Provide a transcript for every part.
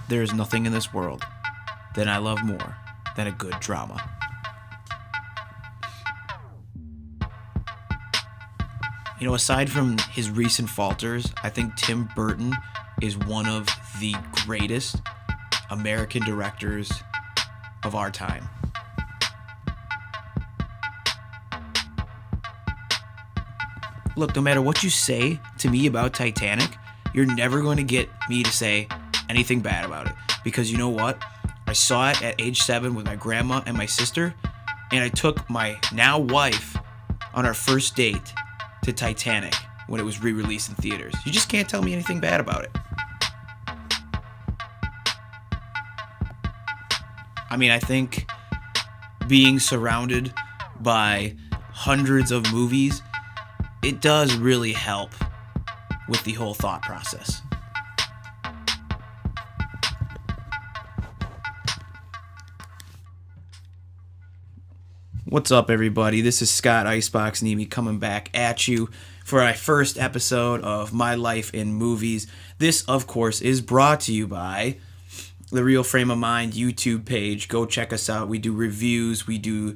there is nothing in this world that I love more than a good drama. You know, aside from his recent falters, I think Tim Burton is one of the greatest American directors of our time. Look, no matter what you say to me about Titanic, you're never going to get me to say anything bad about it. Because you know what? I saw it at age 7 with my grandma and my sister, and I took my now wife on our first date to Titanic when it was re-released in theaters. You just can't tell me anything bad about it. I mean, I think being surrounded by hundreds of movies, it does really help with the whole thought process. What's up, everybody? This is Scott Icebox Nemi coming back at you for my first episode of My Life in Movies. This, of course, is brought to you by the Real Frame of Mind YouTube page. Go check us out. We do reviews. We do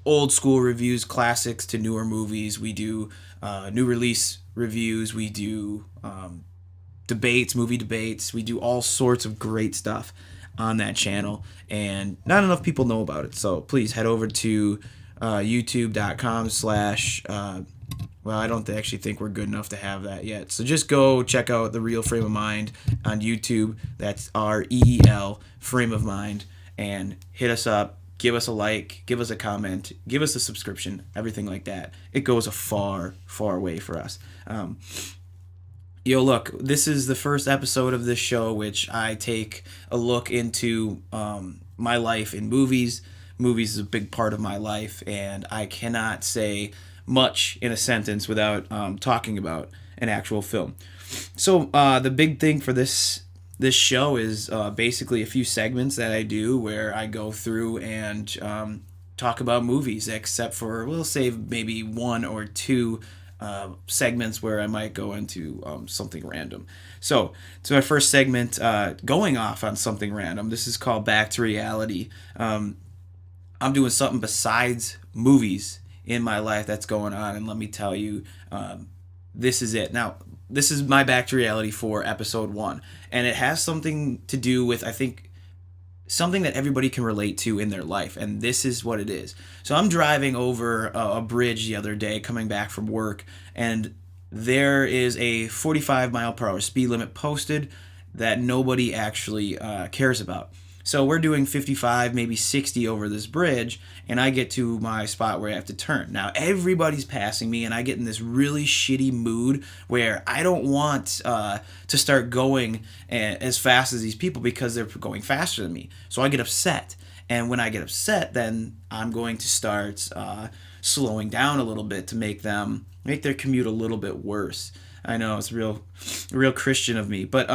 old school reviews, classics to newer movies. We do new release reviews. We do debates, movie debates. We do all sorts of great stuff on that channel, and not enough people know about it. So please head over to youtube.com/ well, I don't actually think we're good enough to have that yet. So just go check out The Real Frame of Mind on YouTube. That's REEL Frame of Mind, and hit us up. Give us a like, give us a comment, give us a subscription, everything like that. It goes a far, far way for us. Look, this is the first episode of this show, which I take a look into my life in movies. Movies is a big part of my life, and I cannot say much in a sentence without talking about an actual film. So the big thing for this show is basically a few segments that I do where I go through and talk about movies, except for, we'll save maybe one or two segments where I might go into something random. So my first segment, going off on something random. This is called Back to Reality. I'm doing something besides movies in my life that's going on, and let me tell you, this is it. Now, this is my Back to Reality for episode 1, and it has something to do with, I think, something that everybody can relate to in their life, and this is what it is. So I'm driving over a bridge the other day, coming back from work, and there is a 45 mile per hour speed limit posted that nobody actually cares about. So we're doing 55, maybe 60 over this bridge, and I get to my spot where I have to turn. Now, everybody's passing me, and I get in this really shitty mood where I don't want to start going as fast as these people because they're going faster than me. So I get upset. And when I get upset, then I'm going to start slowing down a little bit to make their commute a little bit worse. I know, it's real Christian of me, but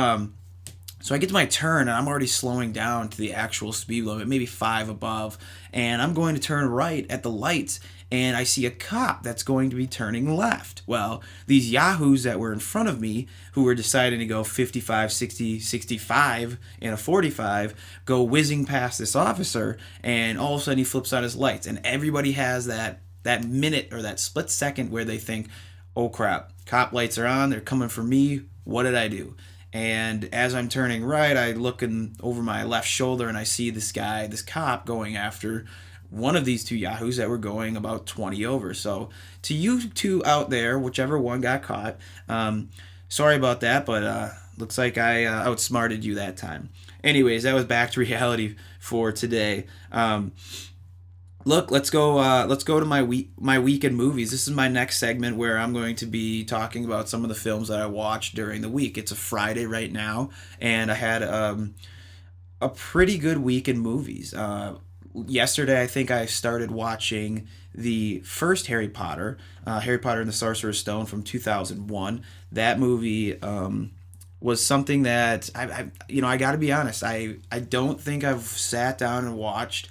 so I get to my turn, and I'm already slowing down to the actual speed limit, maybe 5 above, and I'm going to turn right at the lights, and I see a cop that's going to be turning left. Well, these yahoos that were in front of me, who were deciding to go 55, 60, 65 in a 45, go whizzing past this officer, and all of a sudden he flips on his lights, and everybody has that minute or that split second where they think, oh crap, cop lights are on, they're coming for me, what did I do? And as I'm turning right, I look over my left shoulder, and I see this cop going after one of these two yahoos that were going about 20 over. So to you two out there, whichever one got caught, sorry about that, but looks like I outsmarted you that time. Anyways, that was Back to Reality for today. Look, let's go to my week in movies. This is my next segment where I'm going to be talking about some of the films that I watched during the week. It's a Friday right now, and I had a pretty good week in movies. Yesterday, I think I started watching the first Harry Potter and the Sorcerer's Stone from 2001. That movie was something that I got to be honest. I don't think I've sat down and watched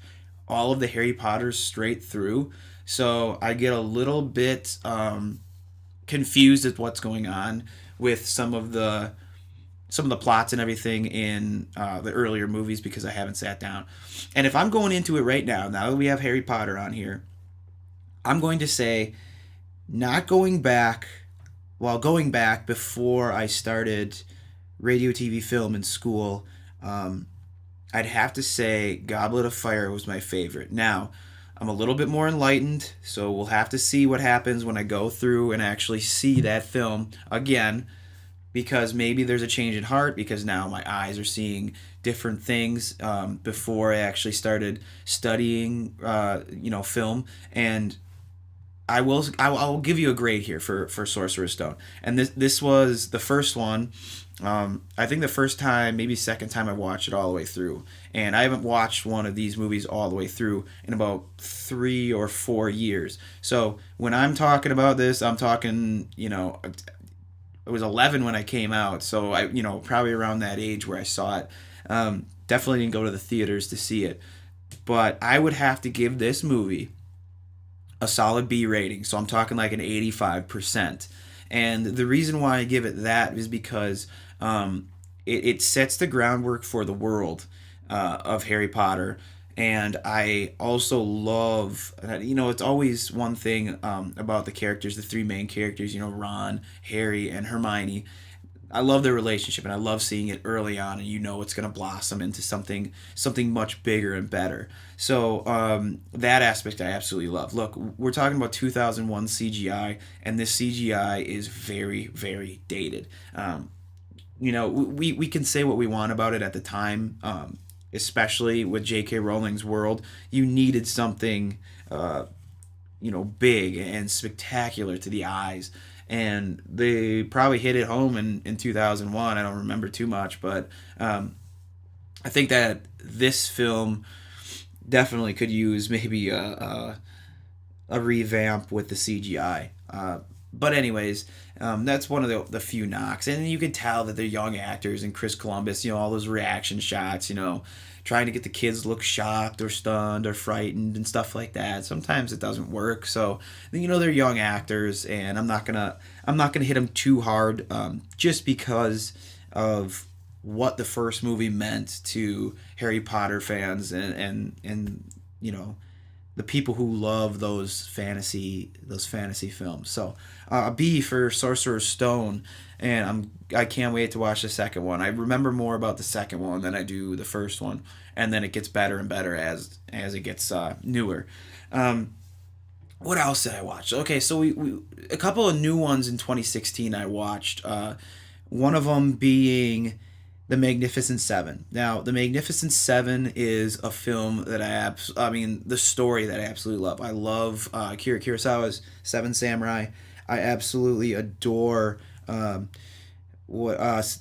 all of the Harry Potters straight through, so I get a little bit confused at what's going on with some of the some of the plots and everything in the earlier movies because I haven't sat down. And if I'm going into it right now that we have Harry Potter on here, I'm going to say not going back, well, going back before I started radio, TV, film in school, um, I'd have to say Goblet of Fire was my favorite. Now, I'm a little bit more enlightened, so we'll have to see what happens when I go through and actually see that film again, because maybe there's a change in heart because now my eyes are seeing different things before I actually started studying, film. And I will give you a grade here for Sorcerer's Stone. And this was the first one. I think the first time, maybe second time I watched it all the way through. And I haven't watched one of these movies all the way through in about 3 or 4 years. So when I'm talking about this, I'm talking, it was 11 when I came out. So probably around that age where I saw it. Definitely didn't go to the theaters to see it. But I would have to give this movie a solid B rating. So I'm talking like an 85%. And the reason why I give it that is because it sets the groundwork for the world of Harry Potter. And I also love, it's always one thing about the characters, the three main characters, Ron, Harry, and Hermione. I love their relationship, and I love seeing it early on, and it's going to blossom into something much bigger and better. So that aspect I absolutely love. Look, we're talking about 2001 CGI, and this CGI is very, very dated. We can say what we want about it at the time, especially with J.K. Rowling's world. You needed something, big and spectacular to the eyes. And they probably hit it home in 2001. I don't remember too much, but I think that this film definitely could use maybe a revamp with the CGI. But anyways, that's one of the few knocks. And you can tell that they're young actors, and Chris Columbus, all those reaction shots, trying to get the kids to look shocked or stunned or frightened and stuff like that. Sometimes it doesn't work. So, they're young actors, and I'm not gonna hit them too hard, just because of what the first movie meant to Harry Potter fans and the people who love those fantasy films. So a B for Sorcerer's Stone, and I can't wait to watch the second one. I remember more about the second one than I do the first one, and then it gets better and better as it gets newer. What else did I watch? Okay, so we a couple of new ones in 2016 I watched. One of them being The Magnificent Seven. Now, The Magnificent Seven is a film that the story that I absolutely love. I love Akira Kurosawa's Seven Samurai. I absolutely adore The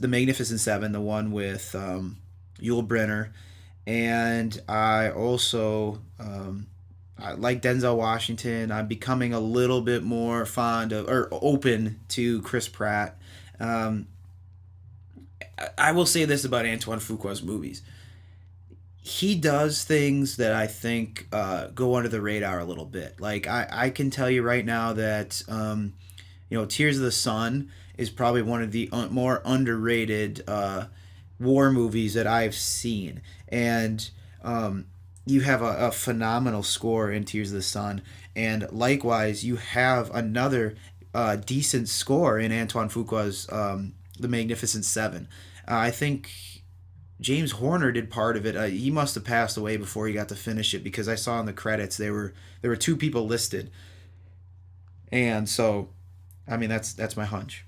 Magnificent Seven, the one with Yul Brynner. And I also I like Denzel Washington. I'm becoming a little bit more fond of, or open to, Chris Pratt. I will say this about Antoine Fuqua's movies. He does things that I think go under the radar a little bit. Like, I can tell you right now that, Tears of the Sun is probably one of the more underrated war movies that I've seen. And you have a phenomenal score in Tears of the Sun. And likewise, you have another decent score in Antoine Fuqua's The Magnificent Seven. I think James Horner did part of it. He must have passed away before he got to finish it, because I saw in the credits there were two people listed, and so, that's my hunch.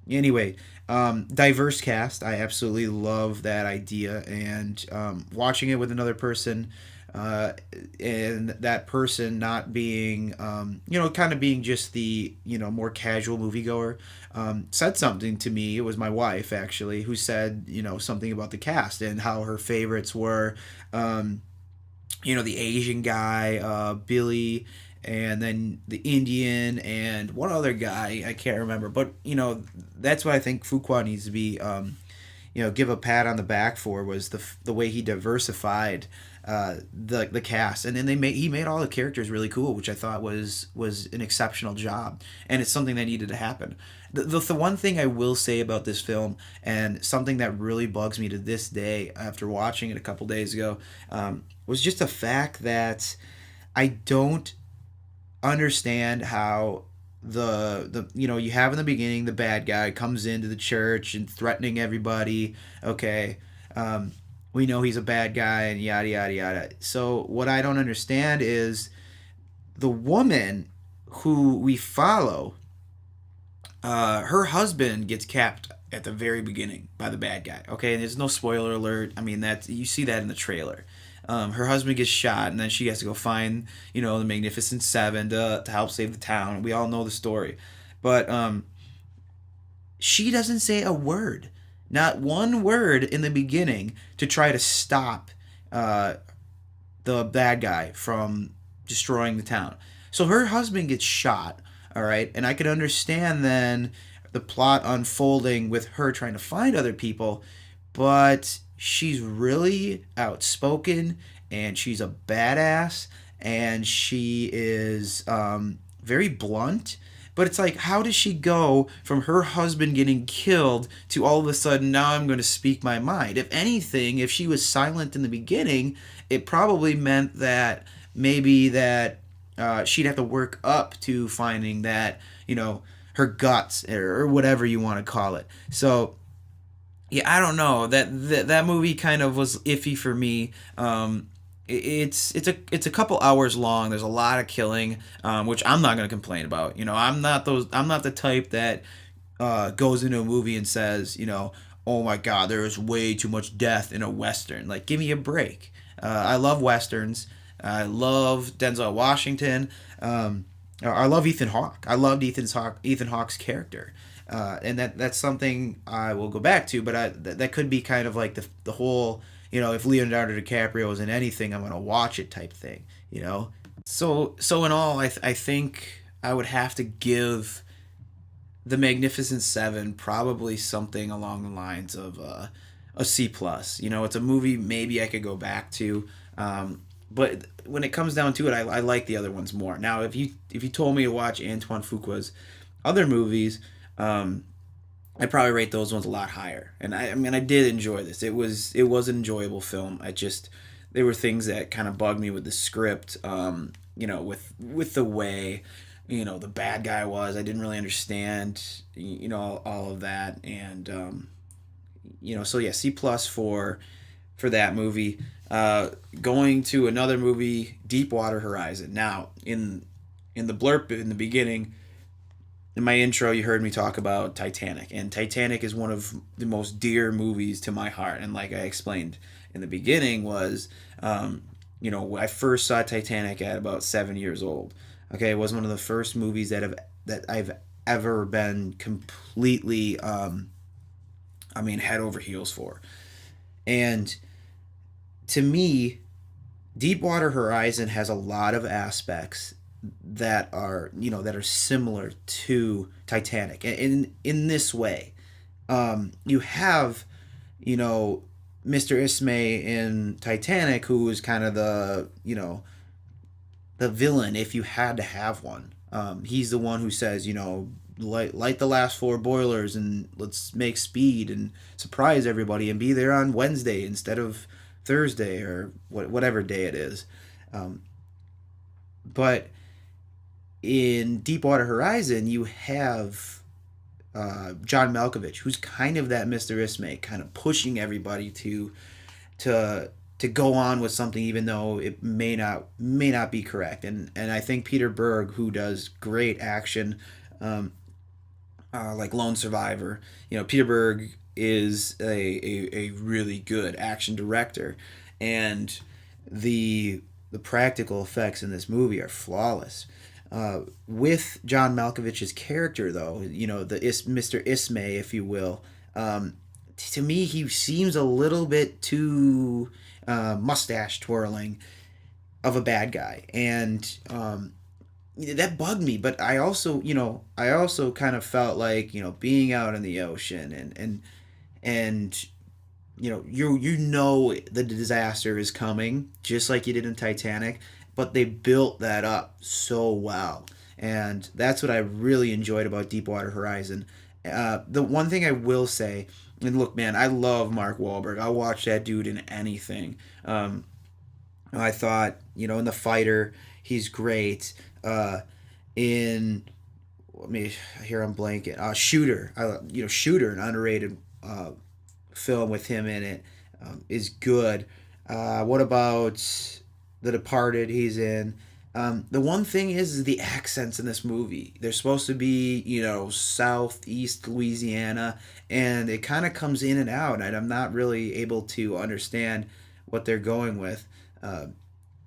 Anyway, diverse cast. I absolutely love that idea, and watching it with another person, and that person not being, kind of being just the, more casual moviegoer, said something to me. It was my wife, actually, who said, something about the cast and how her favorites were, the Asian guy, Billy, and then the Indian, and one other guy, I can't remember. But, that's what I think Fuqua needs to be, give a pat on the back for, was the way he diversified the cast, and then he made all the characters really cool, which I thought was an exceptional job, and it's something that needed to happen. The one thing I will say about this film, and something that really bugs me to this day after watching it a couple days ago, was just the fact that I don't understand how you have in the beginning the bad guy comes into the church and threatening everybody. Okay, um, we know he's a bad guy and yada yada yada. So what I don't understand is the woman who we follow. Her husband gets capped at the very beginning by the bad guy. Okay, and there's no spoiler alert. I mean, that you see that in the trailer. Her husband gets shot, and then she has to go find, the Magnificent Seven to help save the town. We all know the story, but she doesn't say a word, not one word in the beginning to try to stop uh, the bad guy from destroying the town. So her husband gets shot, all right, and I could understand then the plot unfolding with her trying to find other people, but she's really outspoken and she's a badass and she is very blunt. But it's like, how does she go from her husband getting killed to all of a sudden now I'm going to speak my mind? If anything, if she was silent in the beginning, it probably meant that maybe that she'd have to work up to finding that, her guts or whatever you want to call it. So yeah, I don't know, that movie kind of was iffy for me. It's a couple hours long. There's a lot of killing, which I'm not gonna complain about. I'm not the type that goes into a movie and says, oh my god, there is way too much death in a western. Like, give me a break. I love westerns. I love Denzel Washington. I love Ethan Hawke. I loved Ethan Hawke's character. And that's something I will go back to, but that could be kind of like the whole, if Leonardo DiCaprio is in anything, I'm gonna watch it type thing. So in all, I think I would have to give the Magnificent Seven probably something along the lines of a C plus. It's a movie maybe I could go back to, but when it comes down to it, I like the other ones more. Now, if you told me to watch Antoine Fuqua's other movies, I probably rate those ones a lot higher. And I mean, I did enjoy this. It was an enjoyable film. There were things that kind of bugged me with the script. With the way, the bad guy was. I didn't really understand, all of that. And so yeah, C plus for that movie. Going to another movie, Deepwater Horizon. Now, in the blurb in the beginning, in my intro, you heard me talk about Titanic, and Titanic is one of the most dear movies to my heart. And like I explained in the beginning, I first saw Titanic at about 7 years old. Okay, it was one of the first movies that I've ever been completely, head over heels for. And to me, Deepwater Horizon has a lot of aspects that are similar to Titanic in this way. You have Mr. Ismay in Titanic, who is kind of the villain if you had to have one. He's the one who says, light the last four boilers and let's make speed and surprise everybody and be there on Wednesday instead of Thursday or whatever day it is. But in Deepwater Horizon, you have John Malkovich, who's kind of that Mr. Ismay, kind of pushing everybody to go on with something, even though it may not be correct. And I think Peter Berg, who does great action, like Lone Survivor, Peter Berg is a really good action director, and the practical effects in this movie are flawless. With John Malkovich's character, though, Mr. Ismay, if you will, to me he seems a little bit too mustache twirling of a bad guy, and that bugged me. But I also kind of felt like being out in the ocean and you know the disaster is coming, just like you did in Titanic, but they built that up so well, and that's what I really enjoyed about Deepwater Horizon. The one thing I will say, and look, man, I love Mark Wahlberg. I'll watch that dude in anything. I thought, in The Fighter, he's great. In Let me here I'm blanking. Shooter, Shooter, an underrated film with him in it, is good. What about The Departed? He's in. The one thing is the accents in this movie. They're supposed to be, southeast Louisiana, and it kind of comes in and out, and I'm not really able to understand what they're going with. Uh,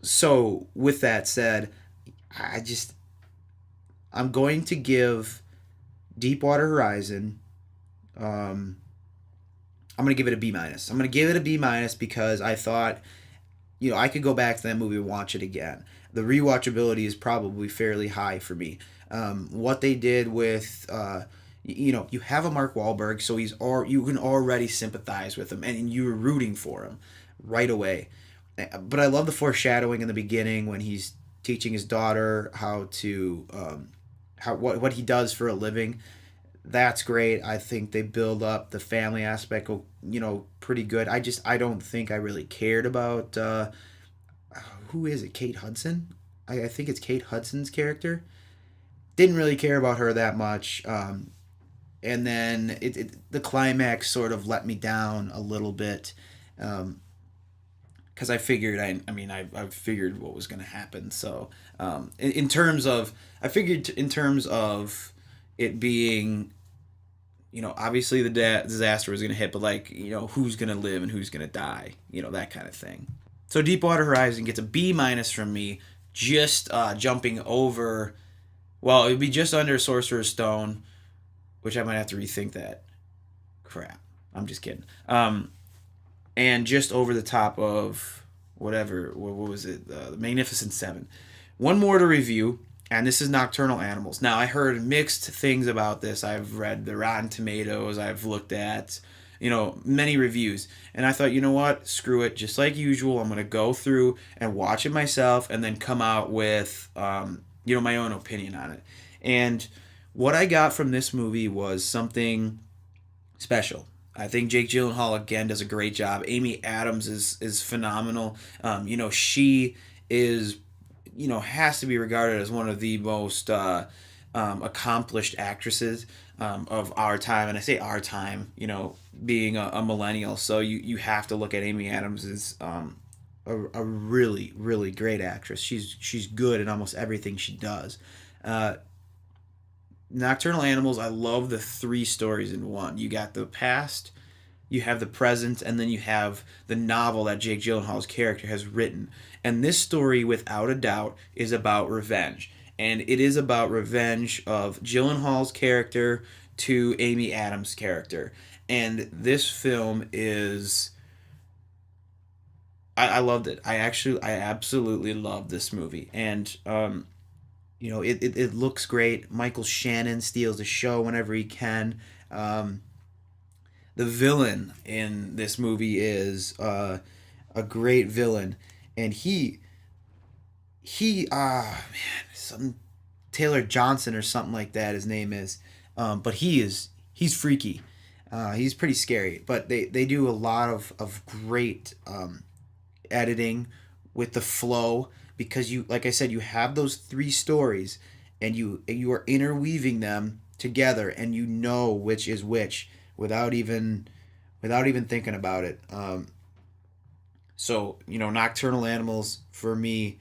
so, with that said, I just I'm going to give Deepwater Horizon. Um, I'm gonna give it a B minus. I'm gonna give it a B minus because I thought, I could go back to that movie and watch it again. The rewatchability is probably fairly high for me. What they did with, you have a Mark Wahlberg, so you can already sympathize with him, and you were rooting for him right away. But I love the foreshadowing in the beginning when he's teaching his daughter how to, what he does for a living. That's great. I think they build up the family aspect, pretty good. I don't think I really cared about who is it? Kate Hudson. I think it's Kate Hudson's character. Didn't really care about her that much. And then the climax sort of let me down a little bit. Because I figured I figured what was going to happen. So in terms of I figured in terms of it being, obviously the disaster was going to hit, but like, who's going to live and who's going to die, that kind of thing. So Deepwater Horizon gets a B minus from me, just jumping over. Well, it would be just under Sorcerer's Stone, which I might have to rethink that. Crap, I'm just kidding. And just over the top of whatever. What was it? The Magnificent Seven. One more to review, and this is Nocturnal Animals. Now, I heard mixed things about this. I've read the Rotten Tomatoes. I've looked at, many reviews. And I thought, you know what? Screw it. Just like usual, I'm going to go through and watch it myself and then come out with, my own opinion on it. And what I got from this movie was something special. I think Jake Gyllenhaal again does a great job. Amy Adams is phenomenal. She is, has to be regarded as one of the most accomplished actresses of our time. And I say our time, being a millennial. So you have to look at Amy Adams as a really, really great actress. She's good in almost everything she does. Nocturnal Animals, I love the three stories in one. You got the past, you have the present, and then you have the novel that Jake Gyllenhaal's character has written. And this story, without a doubt, is about revenge. And it is about revenge of Gyllenhaal's character to Amy Adams' character. And this film is... I loved it. I absolutely loved this movie. And it looks great. Michael Shannon steals the show whenever he can. The villain in this movie is a great villain, and man, some Taylor Johnson or something like that. His name is, but he's freaky. He's pretty scary. But they do a lot of great editing with the flow, because like I said, you have those three stories, and you are interweaving them together, and you know which is which without even thinking about it. So Nocturnal Animals for me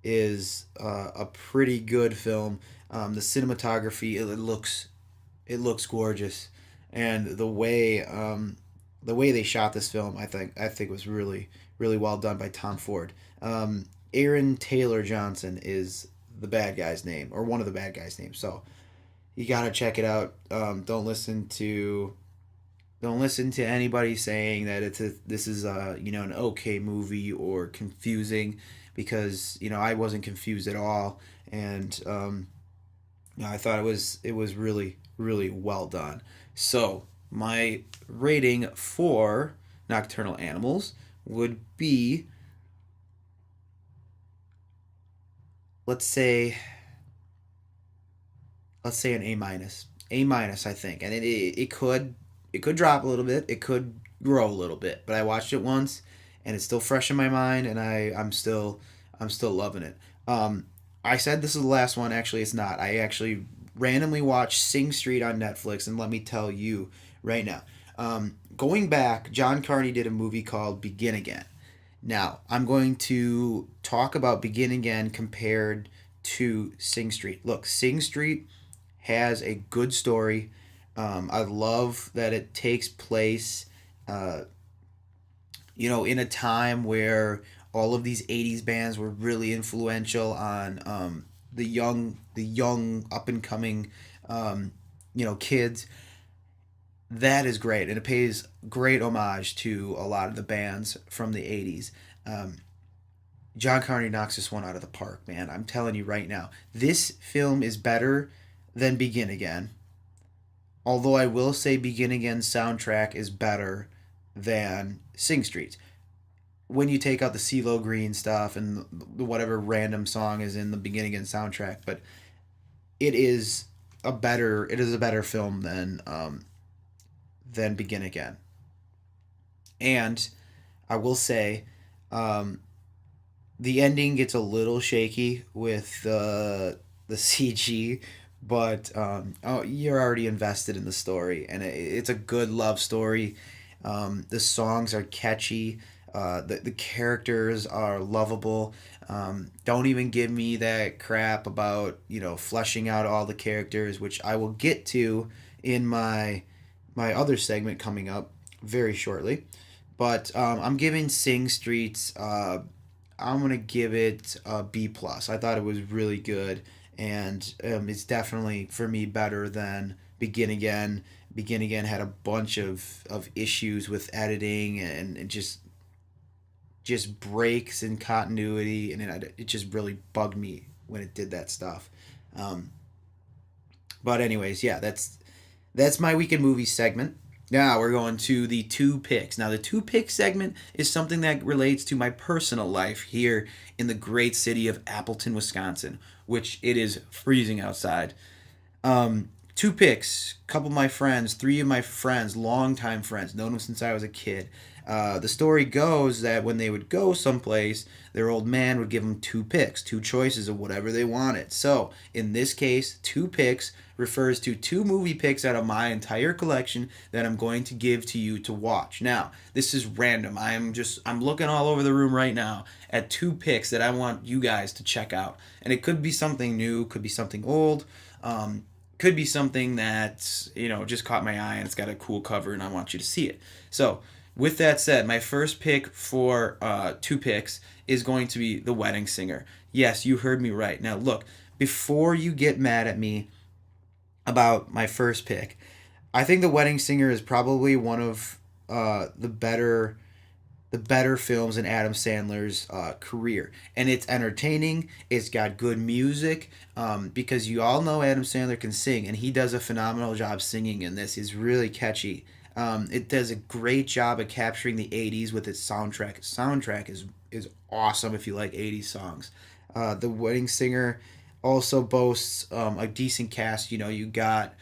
is a pretty good film. The cinematography, it looks gorgeous, and the way they shot this film, I think was really, really well done by Tom Ford. Aaron Taylor Johnson is the bad guy's name, or one of the bad guys' names. So you gotta check it out. Don't listen to anybody saying that this is an okay movie or confusing, because I wasn't confused at all, and I thought it was really, really well done. So my rating for Nocturnal Animals would be, let's say an A minus. A minus, I think, and it could drop a little bit. It could grow a little bit, but I watched it once, and it's still fresh in my mind, and I'm still loving it. I said this is the last one. Actually, it's not. I actually randomly watched Sing Street on Netflix, and let me tell you right now. Going back, John Carney did a movie called Begin Again. Now, I'm going to talk about Begin Again compared to Sing Street. Look, Sing Street has a good story. I love that it takes place, uh, in a time where all of these '80s bands were really influential on the young up and coming, kids. That is great, and it pays great homage to a lot of the bands from the '80s. Um, John Carney knocks this one out of the park, man. I'm telling you right now. This film is better than Begin Again. Although I will say Begin Again's soundtrack is better than Sing Street's. When you take out the CeeLo Green stuff and whatever random song is in the Begin Again soundtrack, but it is a better film than Begin Again. And I will say, um, the ending gets a little shaky with the CG, but oh, you're already invested in the story, and it's a good love story. The songs are catchy. The characters are lovable. Don't even give me that crap about fleshing out all the characters, which I will get to in my other segment coming up very shortly. But I'm giving Sing Streets. I'm gonna give it a B plus. I thought it was really good, and it's definitely for me better than Begin Again. Begin Again had a bunch of issues with editing and just breaks in continuity, and it just really bugged me when it did that stuff. Um, but anyways, yeah, that's my weekend movie segment. Now we're going to the two picks. Now the two pick segment is something that relates to my personal life here in the great city of Appleton, Wisconsin, which it is freezing outside. Two picks, couple of my friends, three of my friends, longtime friends, known them since I was a kid. The story goes that when they would go someplace, their old man would give them two picks, two choices of whatever they wanted. So, in this case, two picks refers to two movie picks out of my entire collection that I'm going to give to you to watch. Now, this is random. I'm looking all over the room right now at two picks that I want you guys to check out. And it could be something new, could be something old. Could be something that just caught my eye and it's got a cool cover and I want you to see it. So, with that said, my first pick for two picks is going to be The Wedding Singer. Yes, you heard me right. Now, look, before you get mad at me about my first pick, I think The Wedding Singer is probably one of the better films in Adam Sandler's career, and it's entertaining. It's got good music, because you all know Adam Sandler can sing, and he does a phenomenal job singing in this. He's really catchy. It does a great job at capturing the '80s with its soundtrack. Soundtrack is awesome if you like '80s songs. The Wedding Singer also boasts a decent cast. You got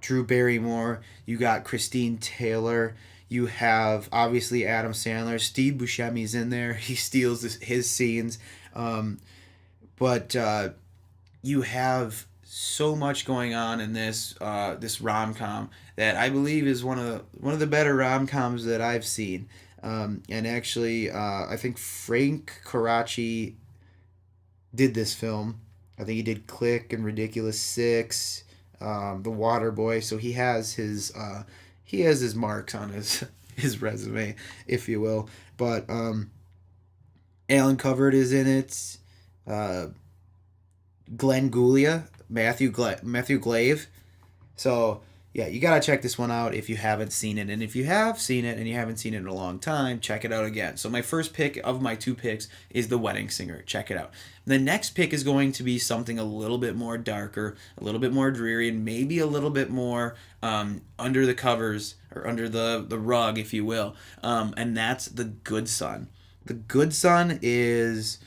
Drew Barrymore, you got Christine Taylor, you have obviously Adam Sandler. Steve Buscemi's in there. He steals his scenes. But you have so much going on in this rom com that I believe is one of the better rom coms that I've seen. And actually, I think Frank Karachi did this film. I think he did Click and Ridiculous Six, The Water Boy. So he has his marks on his resume, if you will. But Alan Covert is in it. Uh, Glenn Guglia, Matthew Glave. So yeah, you gotta check this one out if you haven't seen it. And if you have seen it and you haven't seen it in a long time, check it out again. So my first pick of my two picks is The Wedding Singer. Check it out. The next pick is going to be something a little bit more darker, a little bit more dreary, and maybe a little bit more under the covers or under the rug, if you will. And that's The Good Son. The Good Son is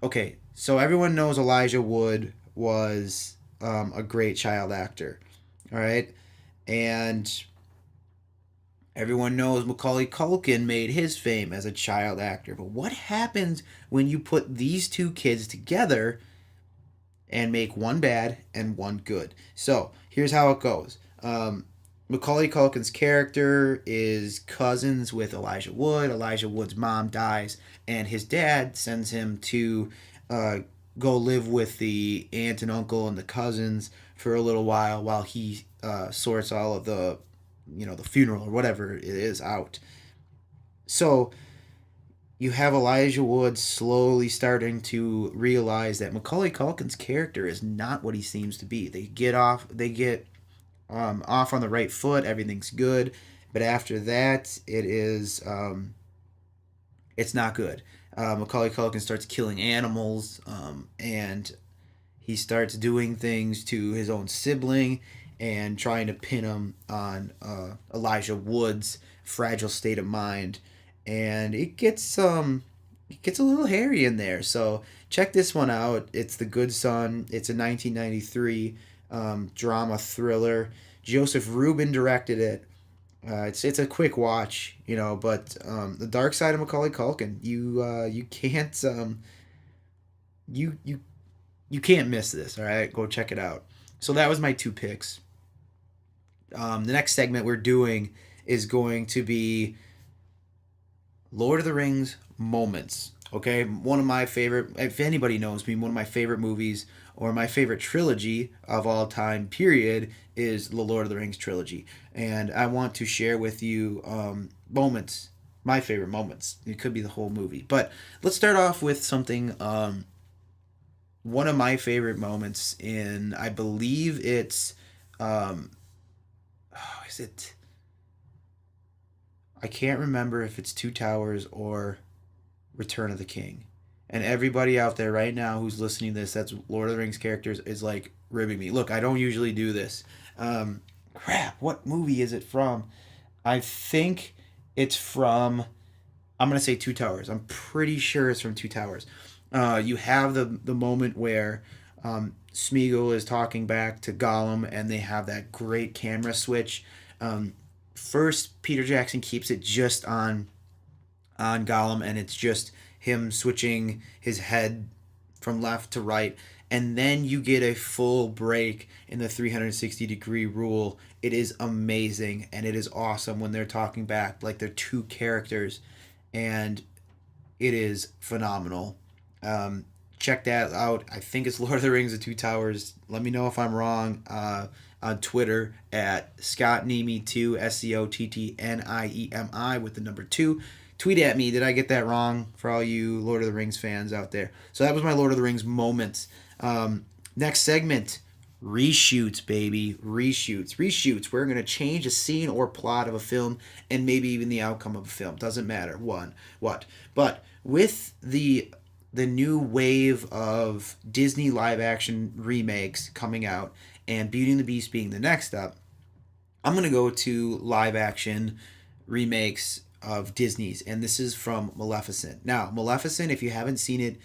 okay. So everyone knows Elijah Wood was a great child actor. All right. And everyone knows Macaulay Culkin made his fame as a child actor. But what happens when you put these two kids together and make one bad and one good? So here's how it goes. Macaulay Culkin's character is cousins with Elijah Wood. Elijah Wood's mom dies, and his dad sends him to go live with the aunt and uncle and the cousins for a little while he sorts all of the the funeral or whatever it is out. So you have Elijah Wood slowly starting to realize that Macaulay Culkin's character is not what he seems to be. They get off on the right foot. Everything's good, but after that, it's not good. Macaulay Culkin starts killing animals, and he starts doing things to his own sibling and trying to pin him on Elijah Wood's fragile state of mind, and it gets a little hairy in there. So check this one out. It's The Good Son. It's a 1993 drama thriller. Joseph Rubin directed it. It's a quick watch, but the dark side of Macaulay Culkin. You can't you can't miss this. All right, go check it out. So that was my two picks. The next segment we're doing is going to be Lord of the Rings moments. Okay, one of my favorite, if anybody knows me, one of my favorite movies or my favorite trilogy of all time, period, is the Lord of the Rings trilogy. And I want to share with you moments, my favorite moments. It could be the whole movie. But let's start off with something, one of my favorite moments in, I believe it's, is it, I can't remember if it's Two Towers or Return of the King. And everybody out there right now who's listening to this, that's Lord of the Rings characters, is like ribbing me. Look, I don't usually do this. Crap, what movie is it from? I think it's from, I'm going to say Two Towers. I'm pretty sure it's from Two Towers. You have the moment where Smeagol is talking back to Gollum, and they have that great camera switch. First, Peter Jackson keeps it just on Gollum, and it's just him switching his head from left to right, and then you get a full break in the 360-degree rule. It is amazing, and it is awesome when they're talking back like they're two characters, and it is phenomenal. Check that out. I think it's Lord of the Rings: The Two Towers. Let me know if I'm wrong on Twitter at ScottNiemi2, SCOTTNIEMI with the number 2. Tweet at me. Did I get that wrong for all you Lord of the Rings fans out there? So that was my Lord of the Rings moments. Next segment, reshoots, baby. Reshoots. We're going to change a scene or plot of a film and maybe even the outcome of a film. Doesn't matter. What. But with the new wave of Disney live action remakes coming out and Beauty and the Beast being the next up, I'm going to go to live action remakes of Disney's, and this is from Maleficent. Now, Maleficent, if you haven't seen it,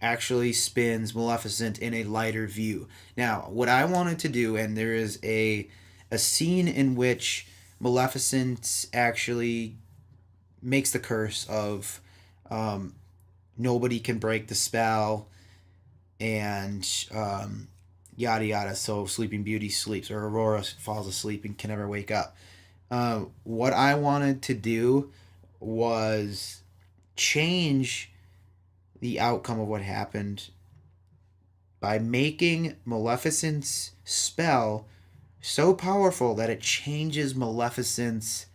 actually spins Maleficent in a lighter view. Now, what I wanted to do, and there is a scene in which Maleficent actually makes the curse of nobody can break the spell, and yada yada. So Sleeping Beauty sleeps, or Aurora falls asleep and can never wake up. What I wanted to do was change the outcome of what happened by making Maleficent's spell so powerful that it changes Maleficent's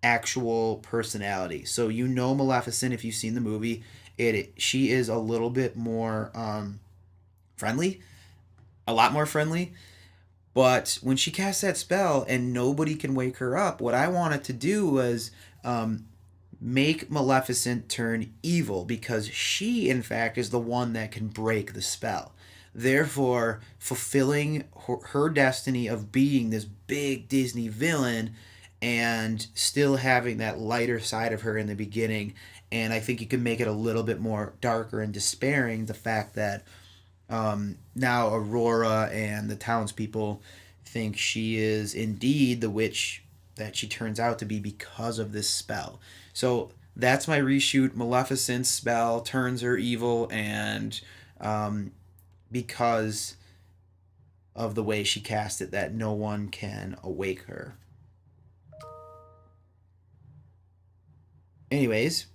actual personality. So Maleficent, if you've seen the movie, she is a little bit more friendly, a lot more friendly. But when she casts that spell and nobody can wake her up, what I wanted to do was make Maleficent turn evil, because she, in fact, is the one that can break the spell. Therefore, fulfilling her destiny of being this big Disney villain and still having that lighter side of her in the beginning. And I think you can make it a little bit more darker and despairing, the fact that now Aurora and the townspeople think she is indeed the witch that she turns out to be because of this spell. So that's my reshoot. Maleficent's spell turns her evil, and because of the way she cast it, that no one can awake her. Anyways,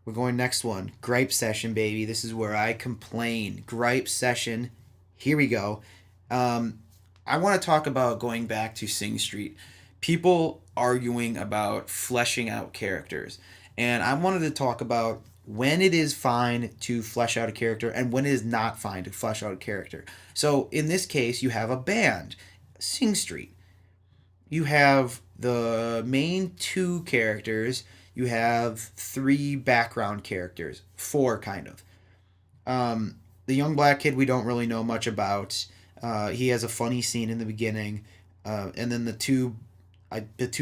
we're going next one. Gripe session, baby. This is where I complain. Gripe session. Here we go. I want to talk about going back to Sing Street. People arguing about fleshing out characters. And I wanted to talk about when it is fine to flesh out a character and when it is not fine to flesh out a character. So in this case, you have a band, Sing Street. You have the main two characters. You have three background characters, four kind of. The young black kid we don't really know much about. He has a funny scene in the beginning, and then the two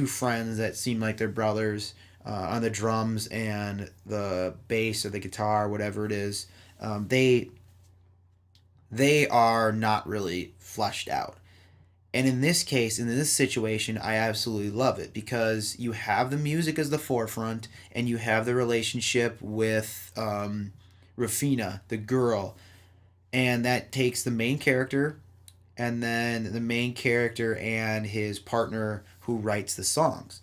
friends that seem like they're brothers on the drums and the bass or the guitar, whatever it is. They are not really fleshed out. And in this case, in this situation, I absolutely love it, because you have the music as the forefront, and you have the relationship with Rafina, the girl, and that takes the main character, and then the main character and his partner who writes the songs.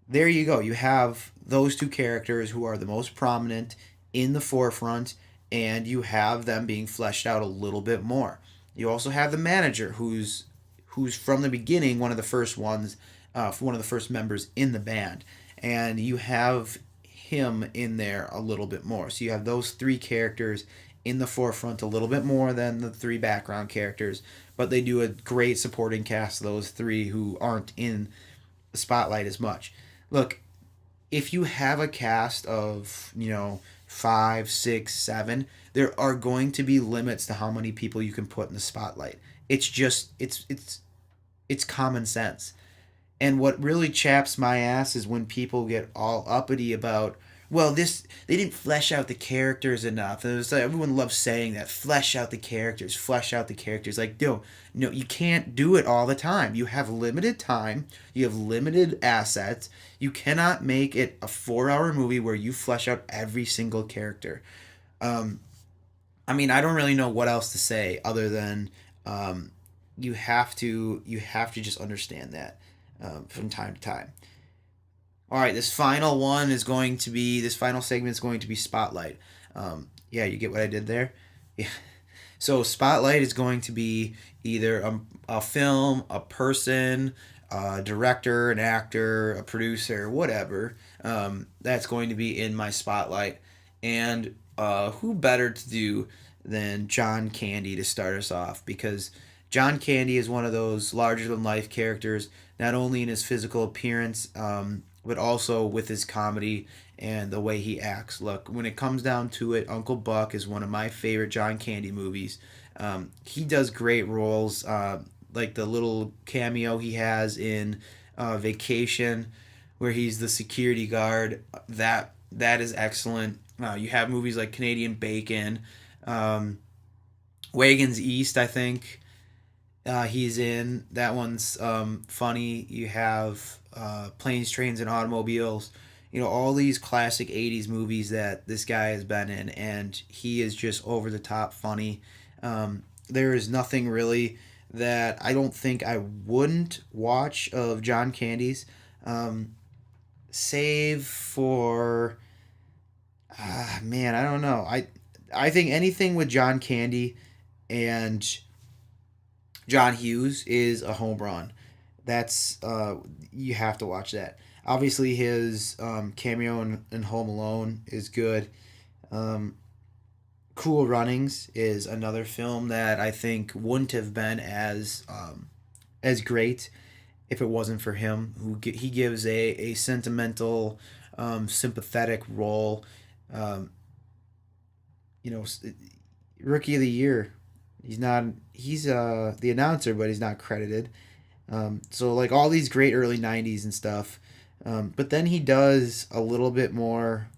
There you go. You have those two characters who are the most prominent in the forefront, and you have them being fleshed out a little bit more. You also have the manager who's from the beginning one of the first ones, one of the first members in the band, and you have him in there a little bit more. So you have those three characters in the forefront a little bit more than the three background characters, but they do a great supporting cast, those three who aren't in the spotlight as much. Look, if you have a cast of, 5, 6, 7, there are going to be limits to how many people you can put in the spotlight. It's just it's common sense. And what really chaps my ass is when people get all uppity about, well, they didn't flesh out the characters enough. And it was like, everyone loves saying that, flesh out the characters, flesh out the characters. Like, no, you can't do it all the time. You have limited time. You have limited assets. You cannot make it a 4-hour movie where you flesh out every single character. I mean, I don't really know what else to say other than you have to just understand that from time to time. All right, this final segment is going to be Spotlight. Yeah, you get what I did there? Yeah. So Spotlight is going to be either a film, a person, a director, an actor, a producer, whatever. That's going to be in my Spotlight. And who better to do than John Candy to start us off? Because John Candy is one of those larger-than-life characters, not only in his physical appearance, but also with his comedy and the way he acts. Look, when it comes down to it, Uncle Buck is one of my favorite John Candy movies. He does great roles, like the little cameo he has in Vacation, where he's the security guard. That is excellent. You have movies like Canadian Bacon, Wagons East, I think. He's in. That one's funny. You have Planes, Trains, and Automobiles. All these classic 80s movies that this guy has been in, and he is just over the top funny. There is nothing really that I don't think I wouldn't watch of John Candy's, save for, man, I don't know. I think anything with John Candy and John Hughes is a home run. That's you have to watch that. Obviously, his cameo in Home Alone is good. Cool Runnings is another film that I think wouldn't have been as great if it wasn't for him. He gives a sentimental, sympathetic role. Um, you know, rookie of the year. He's not. He's the announcer, but he's not credited. So like all these great early '90s and stuff. But then he does a little bit more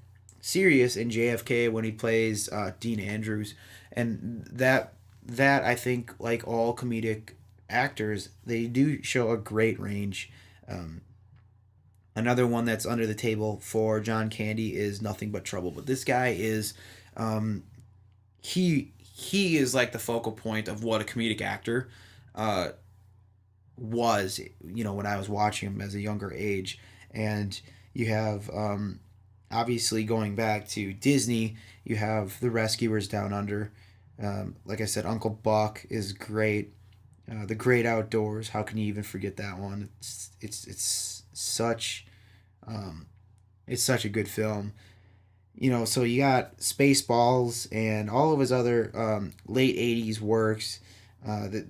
serious in JFK when he plays Dean Andrews, and that I think, like all comedic actors, they do show a great range. Um, Another one that's under the table for John Candy is Nothing But Trouble, but this guy is um, he is like the focal point of what a comedic actor uh, was, when I was watching him as a younger age. And you have, obviously, going back to Disney, you have The Rescuers Down Under. Like I said, Uncle Buck is great. The Great Outdoors, how can you even forget that one? It's such um, it's such a good film. So you got Spaceballs and all of his other late '80s works that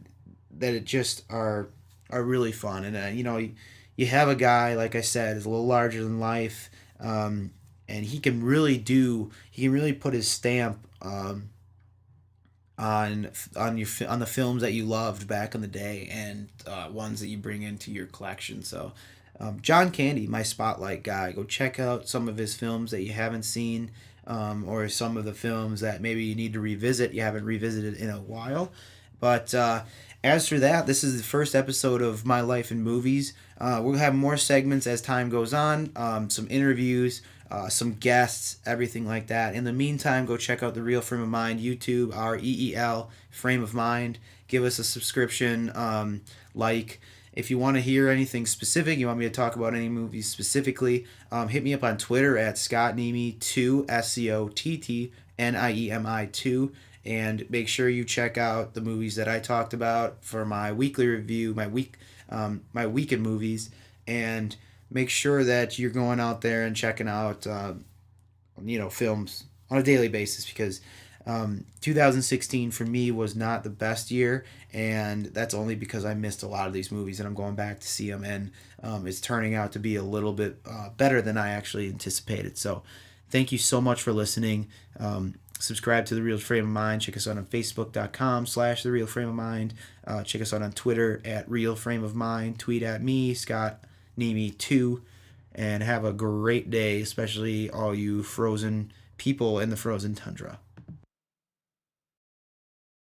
it just are really fun. And you have a guy, like I said, is a little larger than life, and he can really put his stamp on the films that you loved back in the day, and ones that you bring into your collection. So John Candy, my spotlight guy. Go check out some of his films that you haven't seen, or some of the films that maybe you need to revisit, you haven't revisited in a while. But as for that, this is the first episode of My Life in Movies. We'll have more segments as time goes on, some interviews, some guests, everything like that. In the meantime, go check out The Real Frame of Mind, YouTube, REEL, Frame of Mind. Give us a subscription, If you want to hear anything specific, you want me to talk about any movies specifically, hit me up on Twitter at ScottNiemi2, SCOTTNIEMI2, and make sure you check out the movies that I talked about for my weekly review, my weekend movies, and make sure that you're going out there and checking out, films on a daily basis, because 2016 for me was not the best year, and that's only because I missed a lot of these movies, and I'm going back to see them, and it's turning out to be a little bit better than I actually anticipated. So thank you so much for listening. Subscribe to The Real Frame of Mind. Check us out on Facebook.com/The Real Frame of Mind. Check us out on Twitter at Real Frame of Mind. Tweet at me, ScottNiemi2, and have a great day, especially all you frozen people in the frozen tundra.